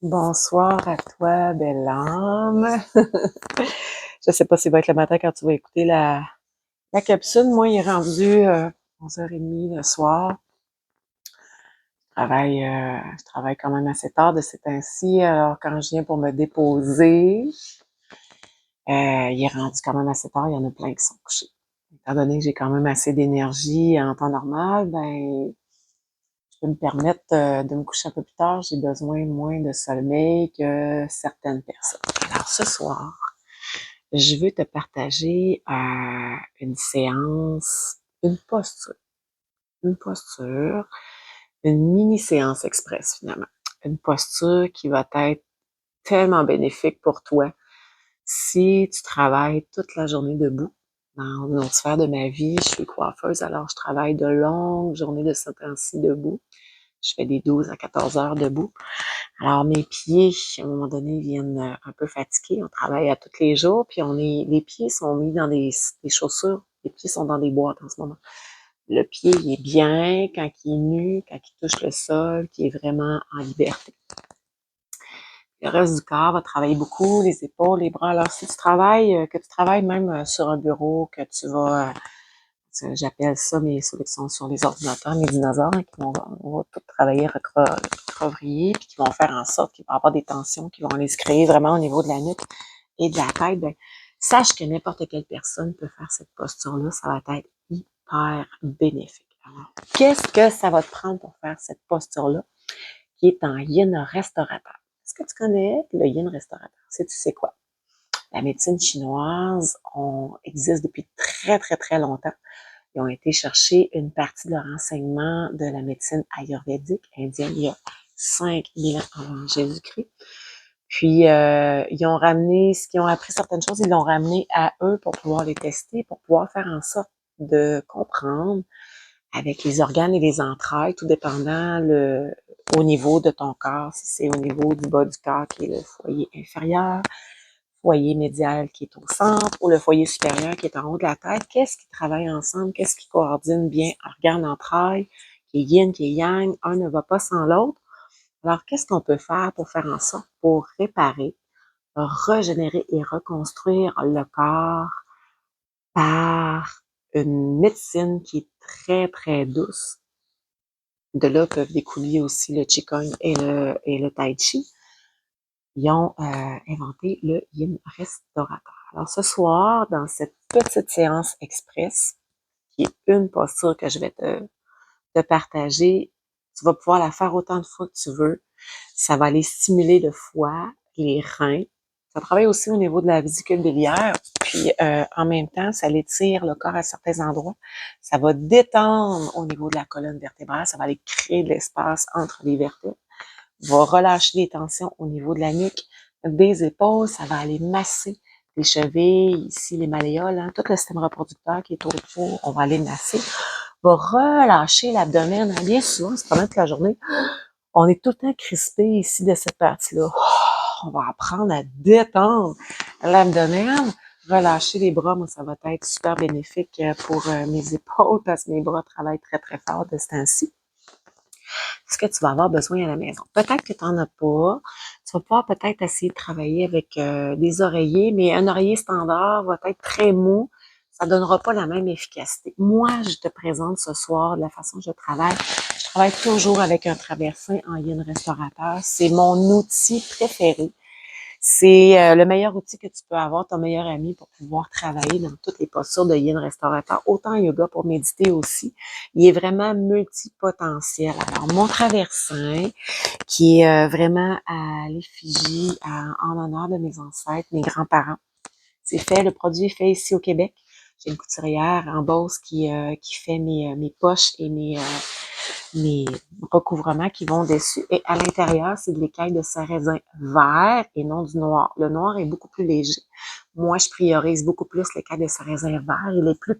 Bonsoir à toi, belle âme. Je sais pas s'il va être le matin quand tu vas écouter la capsule. Moi, il est rendu 11h30 le soir. Je travaille quand même assez tard de ces temps-ci. Alors, quand je viens pour me déposer, il est rendu quand même assez tard. Il y en a plein qui sont couchés. Étant donné que j'ai quand même assez d'énergie en temps normal, ben, je peux me permettre de me coucher un peu plus tard. J'ai besoin moins de sommeil que certaines personnes. Alors, ce soir, je veux te partager une séance, une posture, une mini-séance express finalement. Une posture qui va être tellement bénéfique pour toi si tu travailles toute la journée debout. Dans une autre sphère de ma vie, je suis coiffeuse, alors je travaille de longues journées de ce temps-ci debout. Je fais des 12 à 14 heures debout. Alors, mes pieds, à un moment donné, viennent un peu fatigués. On travaille à tous les jours, puis les pieds sont mis dans des chaussures. Les pieds sont dans des boîtes en ce moment. Le pied, il est bien quand il est nu, quand il touche le sol, qui est vraiment en liberté. Le reste du corps va travailler beaucoup, les épaules, les bras. Alors, si tu travailles, que tu travailles même sur un bureau, que tu vas j'appelle ça ceux qui sont sur les ordinateurs, mes dinosaures, hein, on va tout travailler recroquevillé, puis qui vont faire en sorte qu'il va y avoir des tensions qui vont aller se créer vraiment au niveau de la nuque et de la tête. Ben, sache que n'importe quelle personne peut faire cette posture-là, ça va être hyper bénéfique. Alors, qu'est-ce que ça va te prendre pour faire cette posture-là, qui est en yin restaurateur? Est-ce que tu connais le yin restaurateur? Tu sais quoi? La médecine chinoise existe depuis très, très, très longtemps. Ils ont été chercher une partie de leur enseignement de la médecine ayurvédique indienne il y a 5000 ans avant Jésus-Christ. Puis, ils ont ramené, ce qu'ils ont appris certaines choses, ils l'ont ramené à eux pour pouvoir les tester, pour pouvoir faire en sorte de comprendre avec les organes et les entrailles, tout dépendant au niveau de ton corps, si c'est au niveau du bas du corps qui est le foyer inférieur, foyer médial qui est au centre ou le foyer supérieur qui est en haut de la tête. Qu'est-ce qui travaille ensemble? Qu'est-ce qui coordonne bien organes, entrailles, qui est yin, qui est yang? Un ne va pas sans l'autre. Alors, qu'est-ce qu'on peut faire pour faire en sorte pour réparer, régénérer et reconstruire le corps par une médecine qui est très, très douce? De là peuvent découler aussi le Qigong et le Tai Chi. Ils ont inventé le yin restaurateur. Alors ce soir, dans cette petite séance express, qui est une posture que je vais te partager, tu vas pouvoir la faire autant de fois que tu veux. Ça va aller stimuler le foie, les reins. Ça travaille aussi au niveau de la vésicule biliaire. Puis en même temps, ça étire le corps à certains endroits. Ça va détendre au niveau de la colonne vertébrale. Ça va aller créer de l'espace entre les vertèbres, va relâcher les tensions au niveau de la nuque, des épaules, ça va aller masser les chevilles, ici les malléoles, hein, tout le système reproducteur qui est autour, on va aller masser, va relâcher l'abdomen. Hein. Bien souvent, c'est pendant toute la journée, on est tout le temps crispé ici de cette partie-là. On va apprendre à détendre l'abdomen, relâcher les bras. Moi, ça va être super bénéfique pour mes épaules parce que mes bras travaillent très, très fort de ce temps-ci. Ce que tu vas avoir besoin à la maison. Peut-être que tu n'en as pas. Tu vas pouvoir peut-être essayer de travailler avec des oreillers, mais un oreiller standard va être très mou. Ça ne donnera pas la même efficacité. Moi, je te présente ce soir de la façon que je travaille. Je travaille toujours avec un traversin en yin restaurateur. C'est mon outil préféré. C'est le meilleur outil que tu peux avoir, ton meilleur ami pour pouvoir travailler dans toutes les postures de yin restaurateur, autant yoga pour méditer aussi. Il est vraiment multipotentiel. Alors, mon traversin, qui est vraiment à l'effigie, en honneur de mes ancêtres, mes grands-parents. Le produit est fait ici au Québec. J'ai une couturière en Beauce qui fait mes poches et mes recouvrements qui vont dessus. Et à l'intérieur, c'est de l'écaille de sarrasin vert et non du noir. Le noir est beaucoup plus léger. Moi, je priorise beaucoup plus l'écaille de sarrasin vert. Il est plus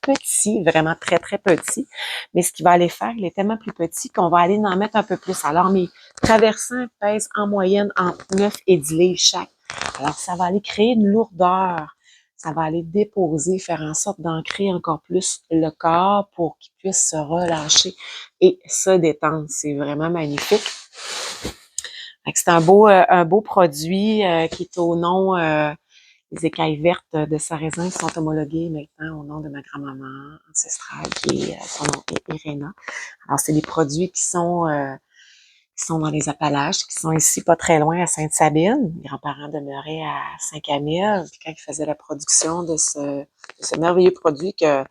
petit, vraiment très, très petit. Mais ce qu'il va aller faire, il est tellement plus petit qu'on va aller en mettre un peu plus. Alors, mes traversins pèsent en moyenne entre 9 et 10 livres chaque. Alors, ça va aller créer une lourdeur. Ça va aller déposer, faire en sorte d'ancrer encore plus le corps pour qu'il puisse se relâcher et se détendre. C'est vraiment magnifique. C'est un beau produit qui est au nom, les écailles vertes de sarrasin sont homologuées maintenant au nom de ma grand-maman ancestrale, son nom est Irena. Alors, c'est des produits qui sont dans les Appalaches, qui sont ici pas très loin à Sainte-Sabine. Mes grands-parents demeuraient à Saint-Camille. Puis quand ils faisaient la production de ce merveilleux produit que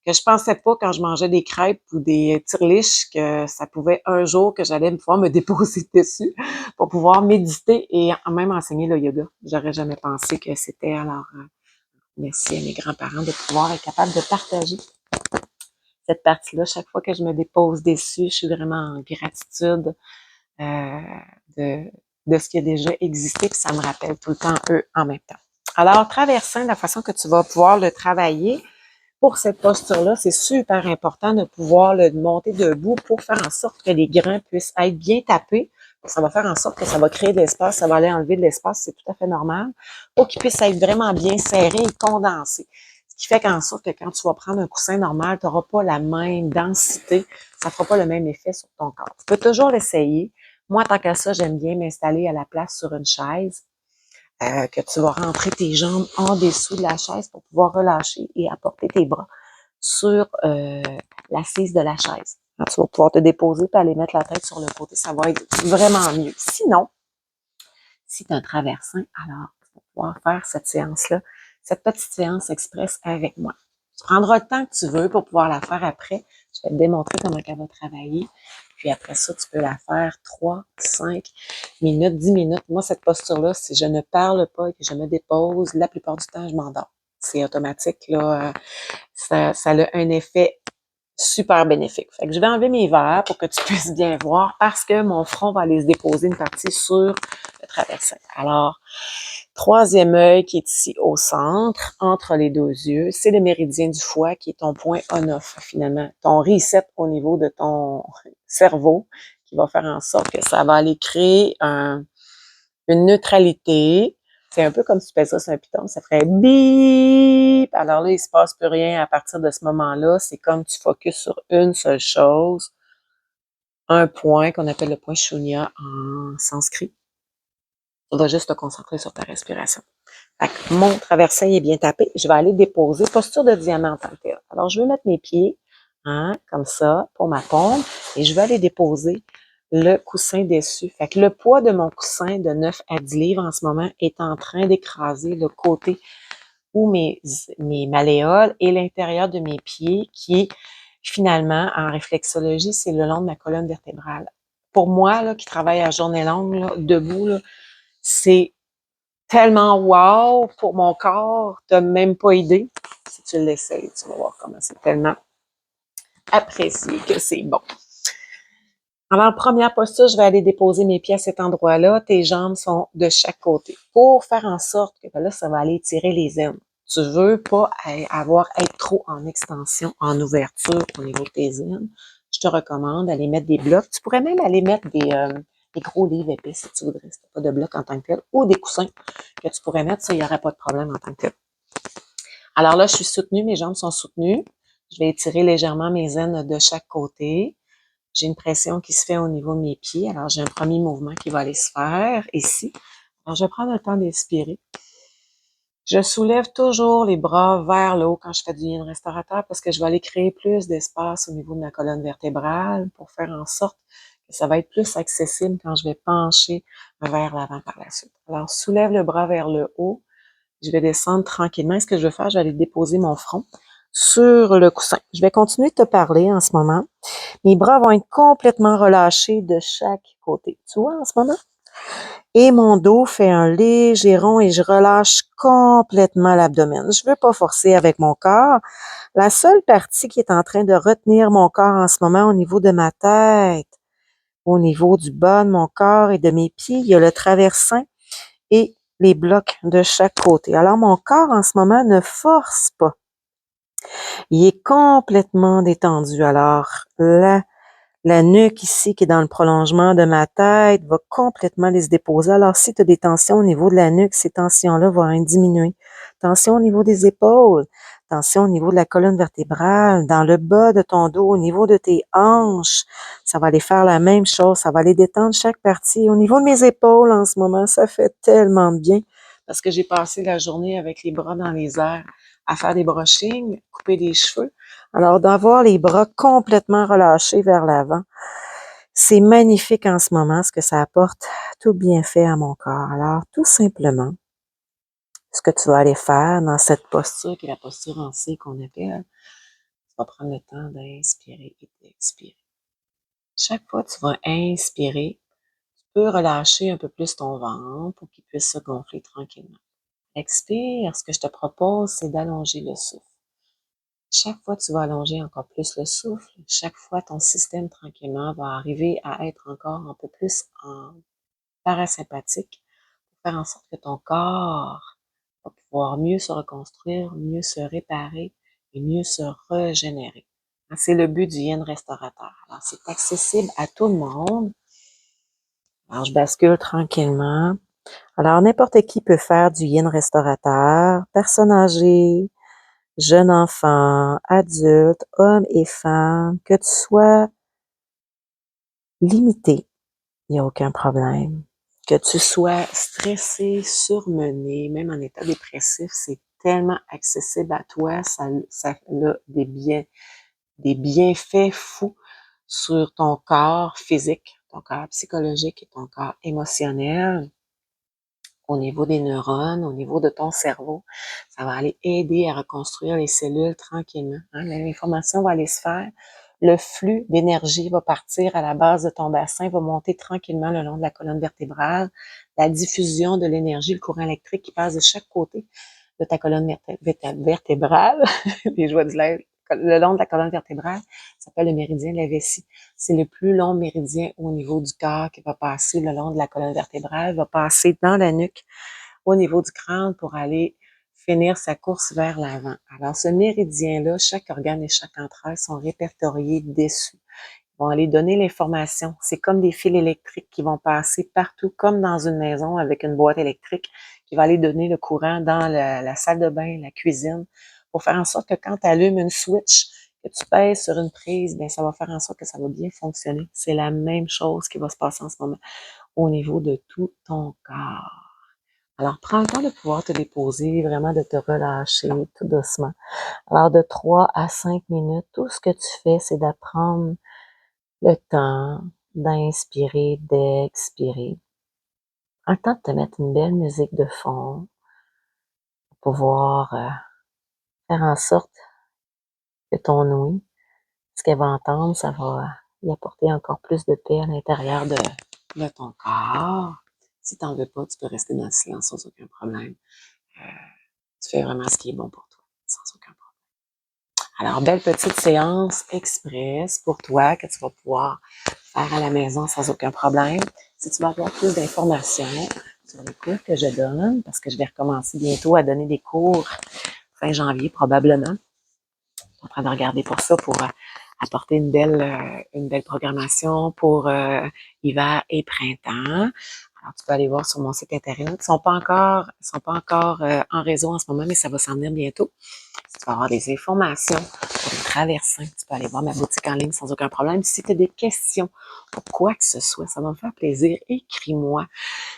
je pensais pas quand je mangeais des crêpes ou des tireliches que ça pouvait un jour que j'allais pouvoir me déposer dessus pour pouvoir méditer et même enseigner le yoga. J'aurais jamais pensé que c'était alors merci à mes grands-parents de pouvoir être capable de partager cette partie-là. Chaque fois que je me dépose dessus, je suis vraiment en gratitude euh, de, de ce qui a déjà existé, puis ça me rappelle tout le temps eux en même temps. Alors, traversing, la façon que tu vas pouvoir le travailler, pour cette posture-là, c'est super important de pouvoir le monter debout pour faire en sorte que les grains puissent être bien tapés. Ça va faire en sorte que ça va créer de l'espace, ça va aller enlever de l'espace, c'est tout à fait normal, pour qu'ils puissent être vraiment bien serrés et condensés. Ce qui fait qu'en sorte que quand tu vas prendre un coussin normal, tu n'auras pas la même densité, ça ne fera pas le même effet sur ton corps. Tu peux toujours l'essayer. Moi, tant qu'à ça, j'aime bien m'installer à la place sur une chaise, que tu vas rentrer tes jambes en dessous de la chaise pour pouvoir relâcher et apporter tes bras sur l'assise de la chaise. Alors, tu vas pouvoir te déposer et aller mettre la tête sur le côté. Ça va être vraiment mieux. Sinon, si tu as un traversin, alors tu vas pouvoir faire cette séance-là, cette petite séance express avec moi. Tu prendras le temps que tu veux pour pouvoir la faire après. Je vais te démontrer comment elle va travailler. Puis après ça, tu peux la faire 3, 5 minutes, 10 minutes. Moi, cette posture-là, si je ne parle pas et que je me dépose, la plupart du temps, je m'endors. C'est automatique, là. Ça a un effet super bénéfique. Fait que je vais enlever mes verres pour que tu puisses bien voir parce que mon front va aller se déposer une partie sur le traversin. Alors, troisième œil qui est ici au centre, entre les deux yeux, c'est le méridien du foie qui est ton point on-off finalement, ton reset au niveau de ton cerveau qui va faire en sorte que ça va aller créer une neutralité. C'est un peu comme si tu pèserais sur un piton, ça ferait bip. Alors là, il se passe plus rien à partir de ce moment-là. C'est comme tu focuses sur une seule chose, un point qu'on appelle le point shunya en sanskrit. Tu vas juste te concentrer sur ta respiration. Fait que mon traversin est bien tapé. Je vais aller déposer posture de diamant en tant que tel. Alors, je vais mettre mes pieds, comme ça, pour ma paume, et je vais aller déposer le coussin dessus. Fait que le poids de mon coussin de 9 à 10 livres en ce moment est en train d'écraser le côté où mes malléoles et l'intérieur de mes pieds qui est finalement, en réflexologie, c'est le long de ma colonne vertébrale. Pour moi, là, qui travaille à journée longue, là, debout, là, c'est tellement wow pour mon corps, t'as même pas idée. Si tu l'essayes, tu vas voir comment c'est tellement apprécié que c'est bon. Alors, première posture, je vais aller déposer mes pieds à cet endroit-là. Tes jambes sont de chaque côté pour faire en sorte que là, ça va aller tirer les aines. Tu veux pas être trop en extension, en ouverture au niveau de tes aines. Je te recommande d'aller mettre des blocs. Tu pourrais même aller mettre des gros livres épais si tu voudrais, si tu n'as pas de blocs en tant que tel, ou des coussins que tu pourrais mettre, ça, il n'y aurait pas de problème en tant que tel. Alors là, je suis soutenue, mes jambes sont soutenues. Je vais étirer légèrement mes aines de chaque côté. J'ai une pression qui se fait au niveau de mes pieds. Alors, j'ai un premier mouvement qui va aller se faire ici. Alors, je vais prendre le temps d'expirer. Je soulève toujours les bras vers le haut quand je fais du yin restaurateur parce que je vais aller créer plus d'espace au niveau de ma colonne vertébrale pour faire en sorte que ça va être plus accessible quand je vais pencher vers l'avant par la suite. Alors, soulève le bras vers le haut. Je vais descendre tranquillement. Ce que je vais faire, je vais aller déposer mon front sur le coussin. Je vais continuer de te parler en ce moment. Mes bras vont être complètement relâchés de chaque côté. Tu vois en ce moment? Et mon dos fait un léger rond et je relâche complètement l'abdomen. Je ne veux pas forcer avec mon corps. La seule partie qui est en train de retenir mon corps en ce moment au niveau de ma tête, au niveau du bas de mon corps et de mes pieds, il y a le traversin et les blocs de chaque côté. Alors, mon corps en ce moment ne force pas. Il est complètement détendu. Alors, la nuque ici, qui est dans le prolongement de ma tête, va complètement aller se déposer. Alors, si tu as des tensions au niveau de la nuque, ces tensions-là vont diminuer. Tension au niveau des épaules, attention au niveau de la colonne vertébrale, dans le bas de ton dos, au niveau de tes hanches. Ça va aller faire la même chose. Ça va aller détendre chaque partie. Au niveau de mes épaules, en ce moment, ça fait tellement de bien parce que j'ai passé la journée avec les bras dans les airs à faire des brushings, couper des cheveux. Alors, d'avoir les bras complètement relâchés vers l'avant, c'est magnifique en ce moment, ce que ça apporte tout bienfait à mon corps. Alors, tout simplement, ce que tu vas aller faire dans cette posture, qui est la posture en C qu'on appelle, tu vas prendre le temps d'inspirer et d'expirer. Chaque fois que tu vas inspirer, tu peux relâcher un peu plus ton ventre pour qu'il puisse se gonfler tranquillement. Expire, ce que je te propose, c'est d'allonger le souffle. Chaque fois que tu vas allonger encore plus le souffle, chaque fois ton système tranquillement va arriver à être encore un peu plus en parasympathique pour faire en sorte que ton corps va pouvoir mieux se reconstruire, mieux se réparer et mieux se régénérer. C'est le but du yin restaurateur. Alors, c'est accessible à tout le monde. Alors, je bascule tranquillement. Alors, n'importe qui peut faire du yin restaurateur, personne âgée, jeune enfant, adulte, homme et femme, que tu sois limité, il n'y a aucun problème. Que tu sois stressé, surmené, même en état dépressif, c'est tellement accessible à toi, ça a des bienfaits fous sur ton corps physique, ton corps psychologique et ton corps émotionnel, au niveau des neurones, au niveau de ton cerveau. Ça va aller aider à reconstruire les cellules tranquillement. L'information va aller se faire. Le flux d'énergie va partir à la base de ton bassin, va monter tranquillement le long de la colonne vertébrale. La diffusion de l'énergie, le courant électrique qui passe de chaque côté de ta colonne vertébrale, les joies du lèvre, le long de la colonne vertébrale, ça s'appelle le méridien de la vessie. C'est le plus long méridien au niveau du corps qui va passer le long de la colonne vertébrale, va passer dans la nuque au niveau du crâne pour aller finir sa course vers l'avant. Alors, ce méridien-là, chaque organe et chaque entraille sont répertoriés dessus. Ils vont aller donner l'information. C'est comme des fils électriques qui vont passer partout, comme dans une maison avec une boîte électrique qui va aller donner le courant dans la salle de bain, la cuisine, pour faire en sorte que quand tu allumes une switch, que tu pèses sur une prise, bien, ça va faire en sorte que ça va bien fonctionner. C'est la même chose qui va se passer en ce moment au niveau de tout ton corps. Alors, prends le temps de pouvoir te déposer, vraiment de te relâcher tout doucement. Alors, de 3 à 5 minutes, tout ce que tu fais, c'est d'apprendre le temps d'inspirer, d'expirer. Un temps de te mettre une belle musique de fond pour pouvoir faire en sorte que ton ouïe, ce qu'elle va entendre, ça va y apporter encore plus de paix à l'intérieur de ton corps. Si tu n'en veux pas, tu peux rester dans le silence sans aucun problème. Tu fais vraiment ce qui est bon pour toi, sans aucun problème. Alors, belle petite séance express pour toi que tu vas pouvoir faire à la maison sans aucun problème. Si tu veux avoir plus d'informations sur les cours que je donne, parce que je vais recommencer bientôt à donner des cours fin janvier probablement. Je suis en train de regarder pour ça, pour apporter une belle programmation pour hiver et printemps. Alors, tu peux aller voir sur mon site internet. Ils sont pas encore en réseau en ce moment, mais ça va s'en venir bientôt. Si tu vas avoir des informations pour les traversins, tu peux aller voir ma boutique en ligne sans aucun problème. Si tu as des questions pour quoi que ce soit, ça va me faire plaisir. Écris-moi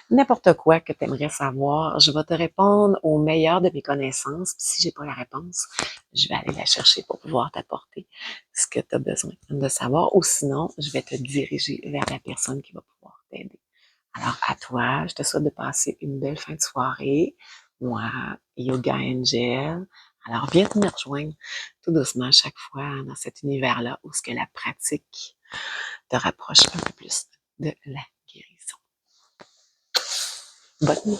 n'importe quoi que tu aimerais savoir. Je vais te répondre au meilleur de mes connaissances. Puis si j'ai pas la réponse, je vais aller la chercher pour pouvoir t'apporter ce que tu as besoin de savoir. Ou sinon, je vais te diriger vers la personne qui va pouvoir t'aider. Alors, à toi, je te souhaite de passer une belle fin de soirée. Moi, Yoga Angel. Alors, viens te me rejoindre tout doucement chaque fois dans cet univers-là où ce que la pratique te rapproche un peu plus de la guérison. Bonne nuit.